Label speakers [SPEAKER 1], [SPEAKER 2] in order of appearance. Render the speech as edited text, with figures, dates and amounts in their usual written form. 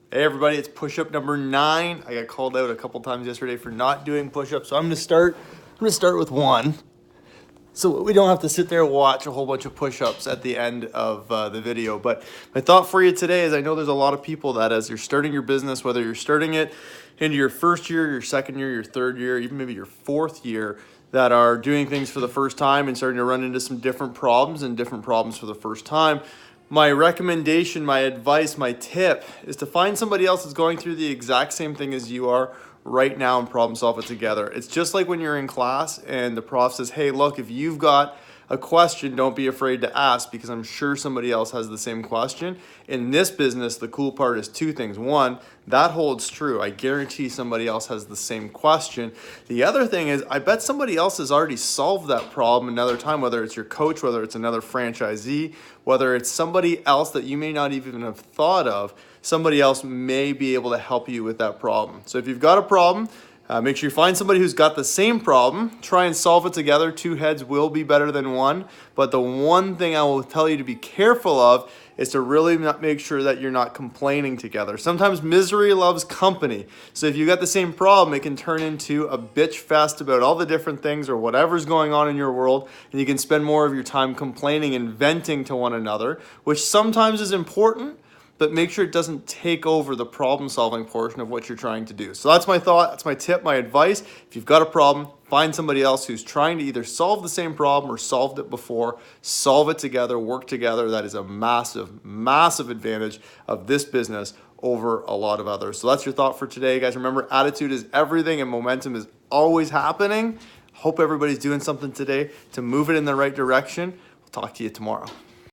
[SPEAKER 1] Hey everybody, it's push-up number 9. I got called out a couple times yesterday for not doing push-ups, so I'm gonna start with one. So we don't have to sit there and watch a whole bunch of push-ups at the end of the video. But my thought for you today is I know there's a lot of people that as you're starting your business, whether you're starting it into your first year, your second year, your third year, even maybe your fourth year, that are doing things for the first time and starting to run into some different problems for the first time. My recommendation, my advice, my tip is to find somebody else that's going through the exact same thing as you are right now and problem solve it together. It's just like when you're in class and the prof says, hey, look, if you've got a question, don't be afraid to ask, because I'm sure somebody else has the same question. In this business, the cool part is two things. One, that holds true. I guarantee somebody else has the same question. The other thing is, I bet somebody else has already solved that problem another time, whether it's your coach, whether it's another franchisee, whether it's somebody else that you may not even have thought of. Somebody else may be able to help you with that problem. So if you've got a problem, make sure you find somebody who's got the same problem. Try and solve it together. Two heads will be better than one. But the one thing I will tell you to be careful of is to really make sure that you're not complaining together. Sometimes misery loves company. So if you got the same problem, it can turn into a bitch fest about all the different things or whatever's going on in your world, and you can spend more of your time complaining and venting to one another, which sometimes is important, but make sure it doesn't take over the problem-solving portion of what you're trying to do. So that's my thought, that's my tip, my advice. If you've got a problem, find somebody else who's trying to either solve the same problem or solved it before. Solve it together, work together. That is a massive, massive advantage of this business over a lot of others. So that's your thought for today, guys. Remember, attitude is everything and momentum is always happening. Hope everybody's doing something today to move it in the right direction. We'll talk to you tomorrow.